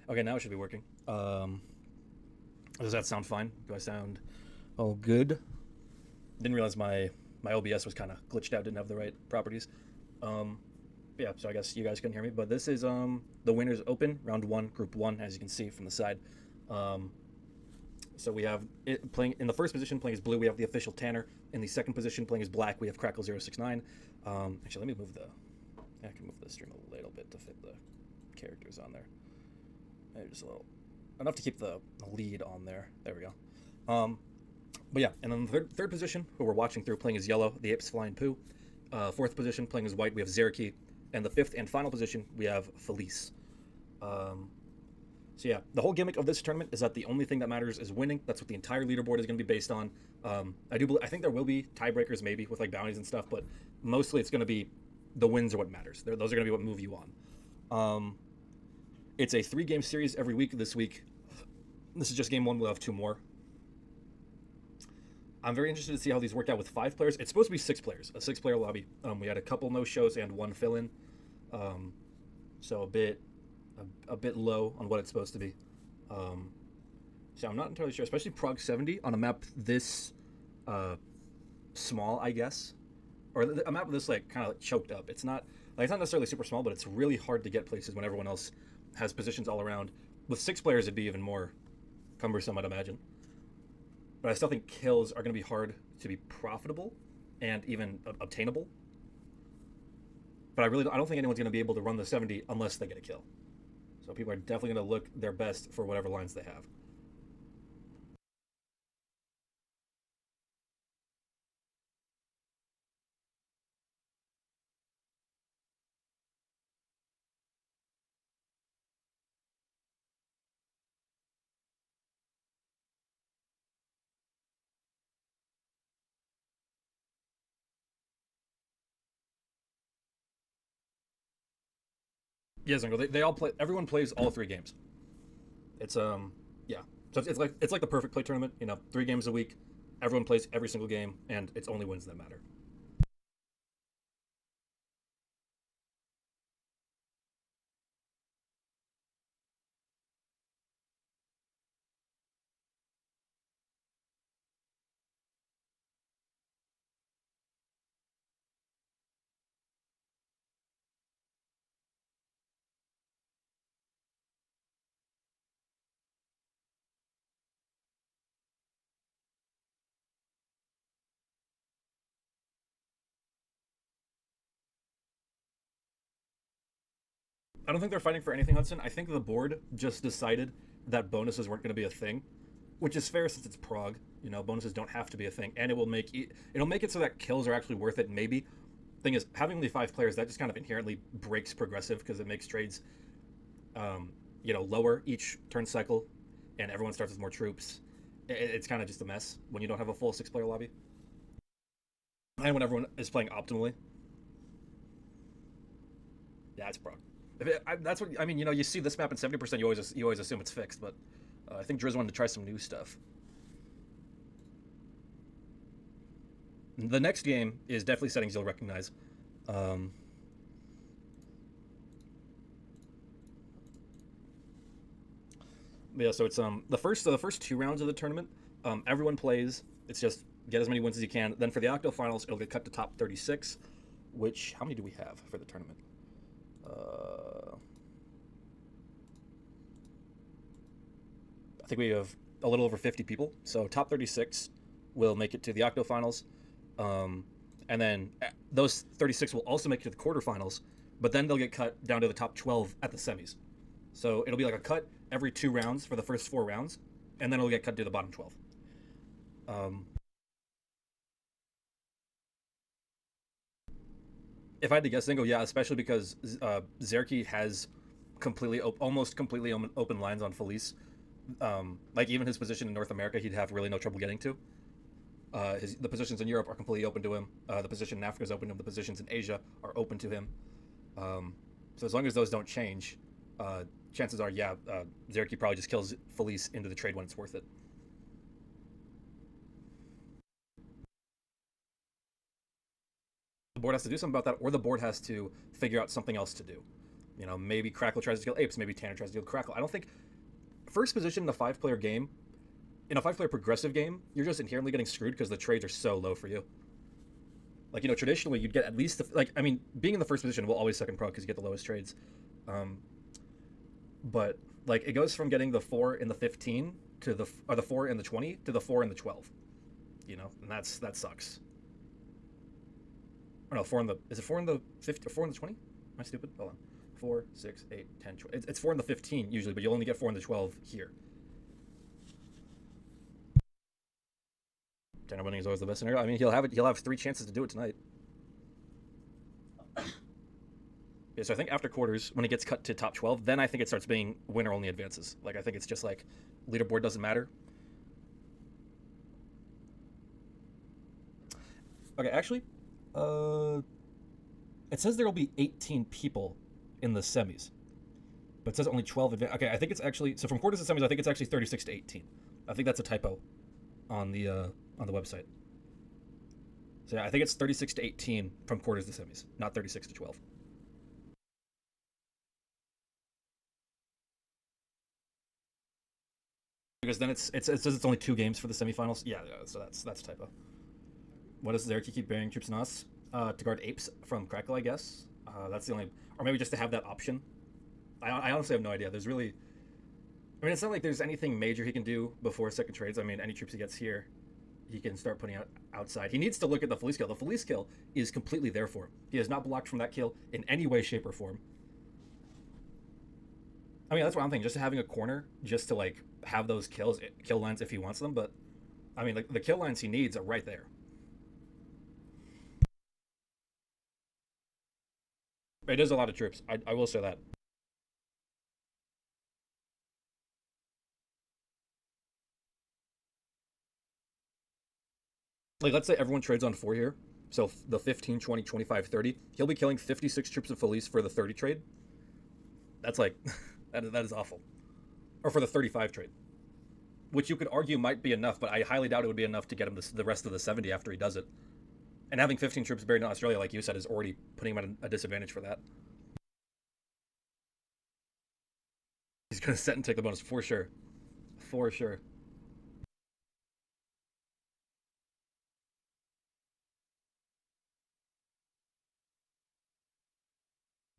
Okay, now it should be working. Does that sound fine? Do I sound all good? Didn't realize my OBS was kind of glitched out, didn't have the right properties. Um, yeah, so I guess you guys couldn't hear me, but this is the Winners Open round one, group one, as you can see from the side. Um, so we have it playing in the first position playing as blue. We have the official Tanner. In the second position playing as black, we have Crackle069. Actually, let me move the. I can move the stream a little bit to fit the characters on there. Maybe just a little enough to keep the lead on there. There we go. But yeah, and then the third position, who we're watching through, playing as yellow, the Apes Flying Poo. Fourth position, playing as white, we have Zeraki. And the fifth and final position, we have Felice. So yeah, the whole gimmick of this tournament is that the only thing that matters is winning. That's what the entire leaderboard is going to be based on. I think there will be tiebreakers maybe with like bounties and stuff, but mostly it's going to be the wins are what matters. Those are going to be what move you on. It's a 3-game series every week. This week, this is just game one. We'll have 2 more. I'm very interested to see how these work out with 5 players. It's supposed to be 6 players, a 6-player lobby. We had a couple no-shows and 1 fill-in, so a bit low on what it's supposed to be. So I'm not entirely sure, especially Prog 70 on a map this small, I guess, or a map this like kind of like choked up. It's not necessarily super small, but it's really hard to get places when everyone else has positions all around. With 6 players, it'd be even more cumbersome, I'd imagine. But I still think kills are going to be hard to be profitable and even obtainable. But I don't think anyone's going to be able to run the 70 unless they get a kill. So people are definitely going to look their best for whatever lines they have. Yeah, Zingo, they all play. Everyone plays all 3 games. It's yeah. So it's like the perfect play tournament. 3 games a week. Everyone plays every single game, and it's only wins that matter. I don't think they're fighting for anything, Hudson. I think the board just decided that bonuses weren't going to be a thing, which is fair since it's Prague. Bonuses don't have to be a thing, and it'll make it so that kills are actually worth it. Maybe. Thing is, having only 5 players, that just kind of inherently breaks progressive because it makes trades, lower each turn cycle, and everyone starts with more troops. It's kind of just a mess when you don't have a full 6-player lobby, and when everyone is playing optimally. Yeah, it's Prague. That's what I mean. You see this map in 70%. You always assume it's fixed, but I think Driz wanted to try some new stuff. The next game is definitely settings you'll recognize. Yeah, so it's the first 2 rounds of the tournament. Everyone plays. It's just get as many wins as you can. Then for the octo finals, it'll get cut to top 36. Which how many do we have for the tournament? I think we have a little over 50 people. So top 36 will make it to the octo finals, and then those 36 will also make it to the quarterfinals. But then they'll get cut down to the top 12 at the semis. So it'll be like a cut every 2 rounds for the first 4 rounds, and then it'll get cut to the bottom 12. If I had to guess, Zingo, yeah, especially because Zerki has almost completely open lines on Felice. Like even his position in North America, he'd have really no trouble getting to. The positions in Europe are completely open to him. The position in Africa is open to him. The positions in Asia are open to him. So as long as those don't change, chances are, yeah, Zerki probably just kills Felice into the trade when it's worth it. The board has to do something about that, or the board has to figure out something else to do. Maybe Crackle tries to kill Apes, maybe Tanner tries to kill Crackle. I don't think first position in a 5-player game, in a 5-player progressive game, you're just inherently getting screwed because the trades are so low for you. Like, you know, traditionally you'd get at least I mean, being in the first position will always suck in pro because you get the lowest trades. Um, but like it goes from getting the 4 in the 15 to the 4 in the 20 to the 4 in the 12. You know, and that sucks. Or no, 4 in the is it 4 in the 50 or 4 in the 20? Am I stupid? Hold on. 4, 6, 8, 10, 12. It's 4 in the 15 usually, but you'll only get 4 in the 12 here. Tenor winning is always the best scenario. I mean, he'll have 3 chances to do it tonight. Yeah, so I think after quarters, when it gets cut to top 12, then I think it starts being winner only advances. Like, I think it's just like leaderboard doesn't matter. Okay, actually, it says there will be 18 people in the semis, but it says only 12 advance. Okay, I think it's actually, so from quarters to semis, I think it's actually 36 to 18. I think that's a typo on the website. So yeah, I think it's 36 to 18 from quarters to semis, not 36 to 12. Because then it says it's only 2 games for the semifinals. Yeah, so that's a typo. What is there to keep burying troops in us? To guard apes from Crackle, I guess. That's the only, or maybe just to have that option. I honestly have no idea. There's really, I mean, it's not like there's anything major he can do before second trades. I mean, any troops he gets here, he can start putting outside. He needs to look at the Felice kill. The Felice kill is completely there for him. He is not blocked from that kill in any way, shape, or form. I mean, that's what I'm thinking. Just having a corner, just to like have those kill lines if he wants them. But I mean, like the kill lines he needs are right there. It is a lot of troops. I will say that. Like, let's say everyone trades on 4 here. So the 15, 20, 25, 30. He'll be killing 56 troops of Felice for the 30 trade. That's like, that is awful. Or for the 35 trade. Which you could argue might be enough, but I highly doubt it would be enough to get him the rest of the 70 after he does it. And having 15 troops buried in Australia, like you said, is already putting him at a disadvantage for that. He's going to set and take the bonus for sure. For sure.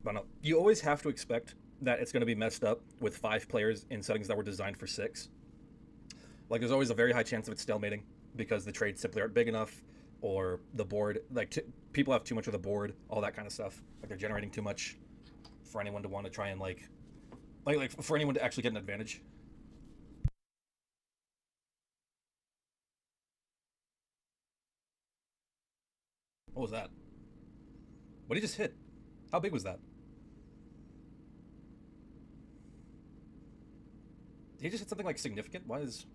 But no, you always have to expect that it's going to be messed up with 5 players in settings that were designed for 6. Like, there's always a very high chance of it stalemating because the trades simply aren't big enough, or the board, like, people have too much of the board, all that kind of stuff. Like, they're generating too much for anyone to want to try and, like for anyone to actually get an advantage. What was that? What did he just hit? How big was that? Did he just hit something, like, significant? Why is...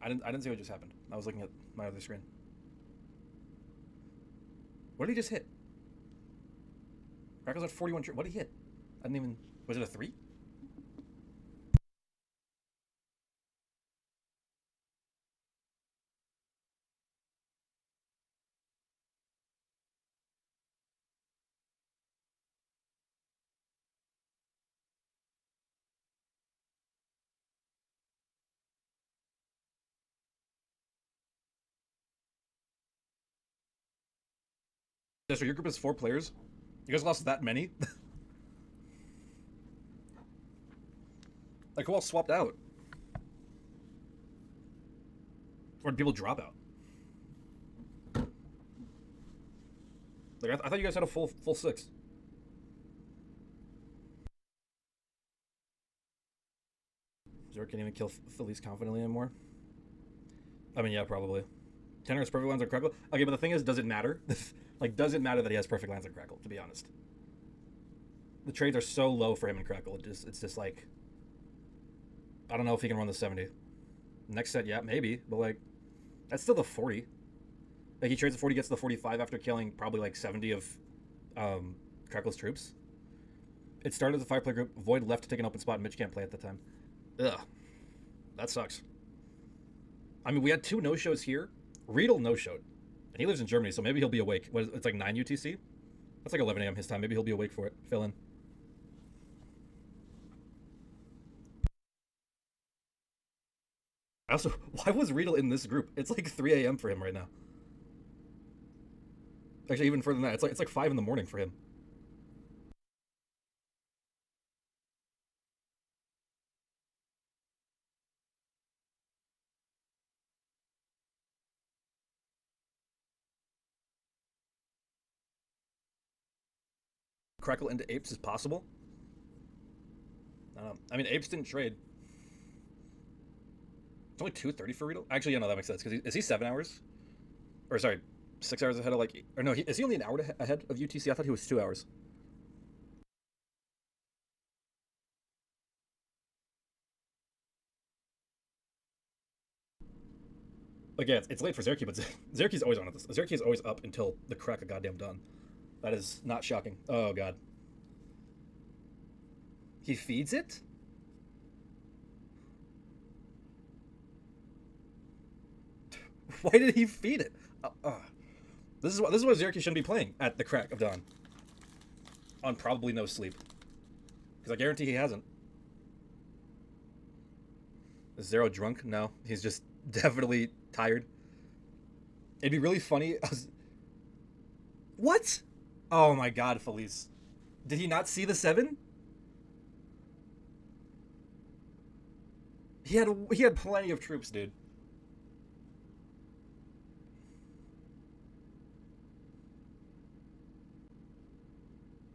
I didn't see what just happened. I was looking at my other screen. What did he just hit? Crackle's at 41. What did he hit? I didn't even... Was it a 3? Yeah, so your group is 4 players. You guys lost that many? Like, who else swapped out? Or did people drop out? Like, I thought you guys had a full 6. Zerk can't even kill Felice confidently anymore. I mean, yeah, probably. Tenor has perfect lines on Crackle. Okay, but the thing is, does it matter? Like, does it matter that he has perfect lines on Crackle, to be honest? The trades are so low for him in Crackle. It's just like... I don't know if he can run the 70. Next set, yeah, maybe. But, like, that's still the 40. Like, he trades the 40, gets the 45 after killing probably, like, 70 of Crackle's troops. It started as a 5-player group. Void left to take an open spot, and Mitch can't play at the time. Ugh. That sucks. I mean, we had 2 no-shows here. Riedel no-showed. And he lives in Germany, so maybe he'll be awake. It's like 9 UTC? That's like 11 a.m. his time. Maybe he'll be awake for it. Fill in. I also, why was Riedel in this group? It's like 3 a.m. for him right now. Actually, even further than that, it's like 5 in the morning for him. Crackle into Apes is possible. I don't know. I mean, Apes didn't trade. It's only 2:30 for Riedel. Actually, yeah, no, that makes sense. Because is he 7 hours? Or sorry, 6 hours ahead of like? Or no, is he only an hour ahead of UTC? I thought he was 2 hours. Like, yeah, it's late for Zerky, but Zerky's always on at this. Zerky's always up until the crack of goddamn dawn. That is not shocking. Oh god, he feeds it. Why did he feed it? This is what Zerky shouldn't be playing at the crack of dawn. On probably no sleep, because I guarantee he hasn't. Is Zero drunk? No, he's just definitely tired. It'd be really funny. What? Oh my god, Felice. Did he not see the 7? He had plenty of troops, dude.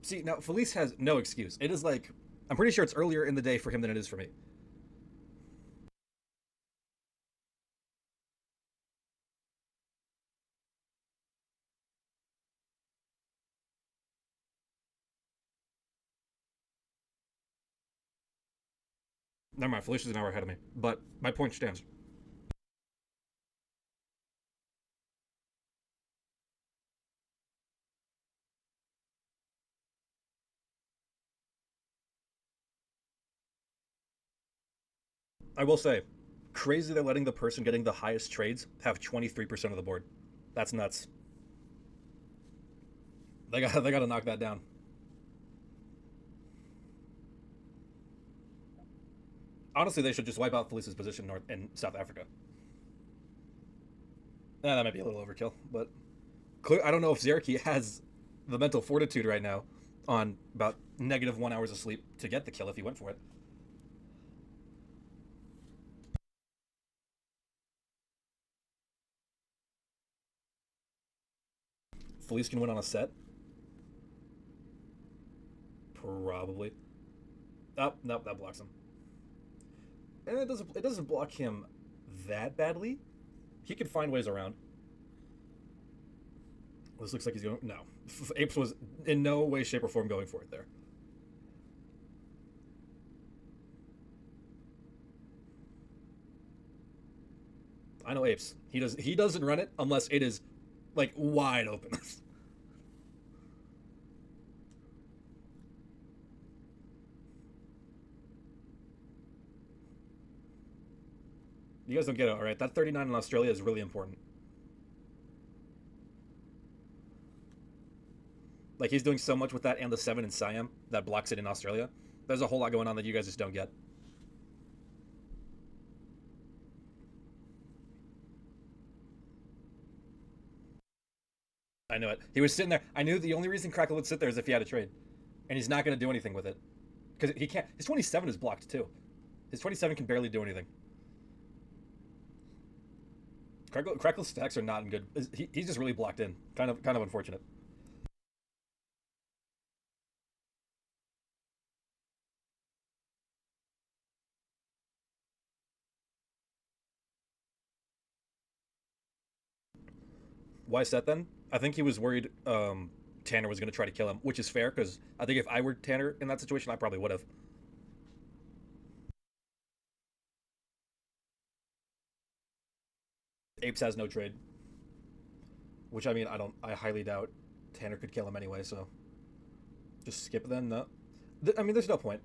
See, now Felice has no excuse. It is like I'm pretty sure it's earlier in the day for him than it is for me. Never mind, Felicia's an hour ahead of me. But my point stands. I will say, crazy they're letting the person getting the highest trades have 23% of the board. That's nuts. They got to knock that down. Honestly, they should just wipe out Felice's position north in South Africa. That might be a little overkill, but I don't know if Zerky has the mental fortitude right now on about -1 hours of sleep to get the kill if he went for it. Felice can win on a set, probably. Oh, nope, that blocks him. And it doesn't block him that badly. He can find ways around. This looks like he's going. No, Apes was in no way, shape, or form going for it there. I know Apes. He doesn't run it unless it is like wide open. You guys don't get it, all right? That 39 in Australia is really important. Like he's doing so much with that and the 7 in Siam that blocks it in Australia. There's a whole lot going on that you guys just don't get. I knew it. He was sitting there. I knew the only reason Crackle would sit there is if he had a trade, and he's not going to do anything with it because he can't. His 27 is blocked too. His 27 can barely do anything. Crackle's stacks are not in good. He's just really blocked in. Kind of unfortunate. Why set then? I think he was worried Tanner was going to try to kill him, which is fair because I think if I were Tanner in that situation, I probably would have. Apes has no trade, which I mean I don't. I highly doubt Tanner could kill him anyway. So just skip it then. No, I mean there's no point.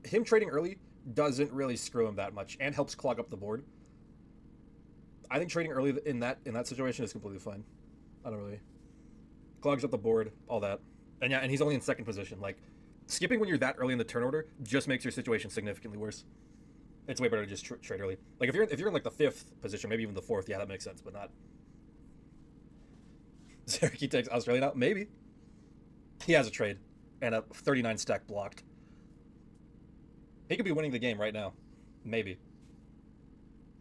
Him trading early doesn't really screw him that much and helps clog up the board. I think trading early in that situation is completely fine. I don't really clogs up the board, all that, and yeah, and he's only in second position. Like skipping when you're that early in the turn order just makes your situation significantly worse. It's way better to just trade early. Like if you're in like the 5th position, maybe even the 4th, yeah, that makes sense, but not. Zerky takes Australia out, maybe. He has a trade and a 39 stack blocked. He could be winning the game right now, maybe.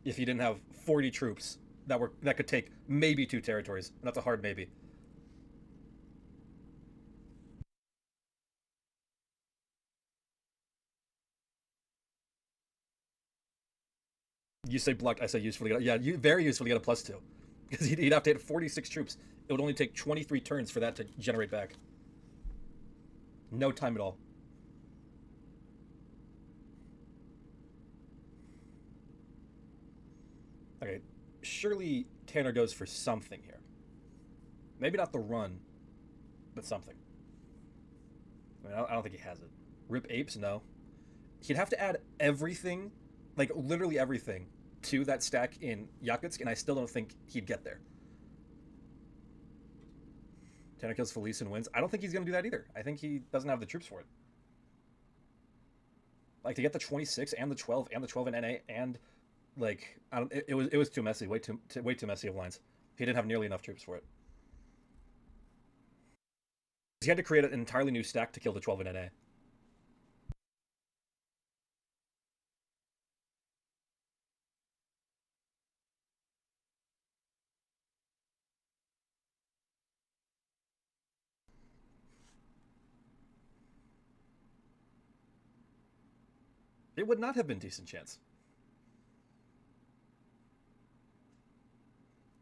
If he didn't have 40 troops that could take maybe 2 territories, and that's a hard maybe. You say blocked, I say usefully. Yeah, very useful to get a +2. Because he'd have to hit 46 troops. It would only take 23 turns for that to generate back. No time at all. Okay, surely Tanner goes for something here. Maybe not the run, but something. I mean, I don't think he has it. Rip Apes? No. He'd have to add everything, like literally everything, to that stack in Yakutsk, and I still don't think he'd get there. Tanner kills Felice and wins. I don't think he's going to do that either. I think he doesn't have the troops for it. Like, to get the 26 and the 12 and the 12 in NA and, like, it was too messy. Way too messy of lines. He didn't have nearly enough troops for it. He had to create an entirely new stack to kill the 12 in NA. It would not have been decent chance.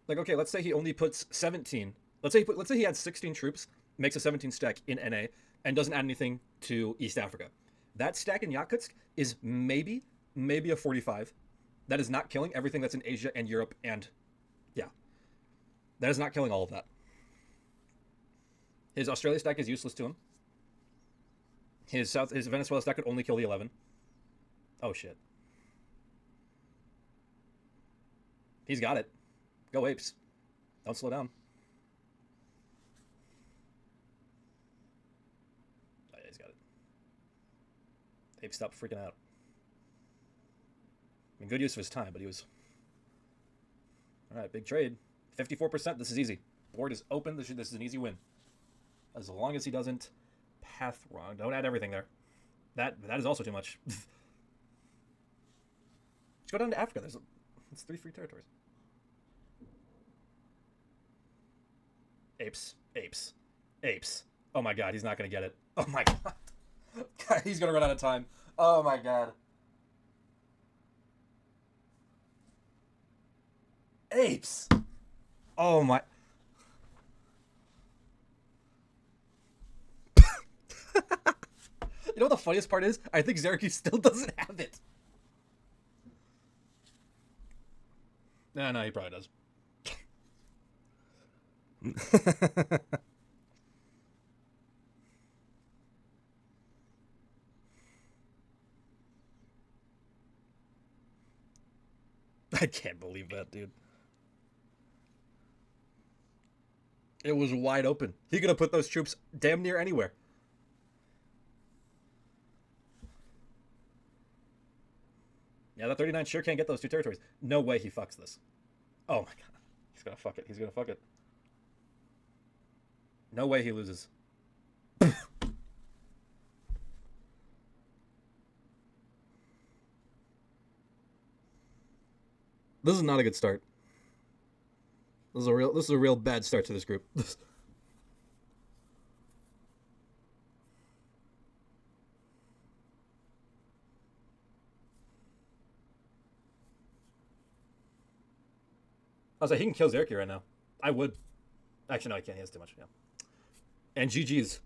Like, okay, let's say he only puts 17. Let's say he had 16 troops, makes a 17 stack in NA, and doesn't add anything to East Africa. That stack in Yakutsk is maybe a 45. That is not killing everything that's in Asia and Europe, and yeah, that is not killing all of that. His Australia stack is useless to him. His Venezuela stack could only kill the 11. Oh shit. He's got it. Go Apes. Don't slow down. Oh, yeah, he's got it. Apes, stop freaking out. I mean, good use of his time, but he was... Alright, big trade. 54%, this is easy. Board is open, this is an easy win. As long as he doesn't path wrong. Don't add everything there. That is also too much. Let's go down to Africa. It's 3 free territories. Apes. Oh my god, he's not going to get it. Oh my god. God, he's going to run out of time. Oh my god. Apes. Oh my... You know what the funniest part is? I think Zerky still doesn't have it. No, he probably does. I can't believe that, dude. It was wide open. He could have put those troops damn near anywhere. Yeah, that 39 sure can't get those 2 territories. No way he fucks this. Oh my god. He's gonna fuck it. He's gonna fuck it. No way he loses. This is not a good start. This is a real bad start to this group. I was like, he can kill Zerky right now. I would. Actually, no, he can't. He has too much. Yeah. And GG's.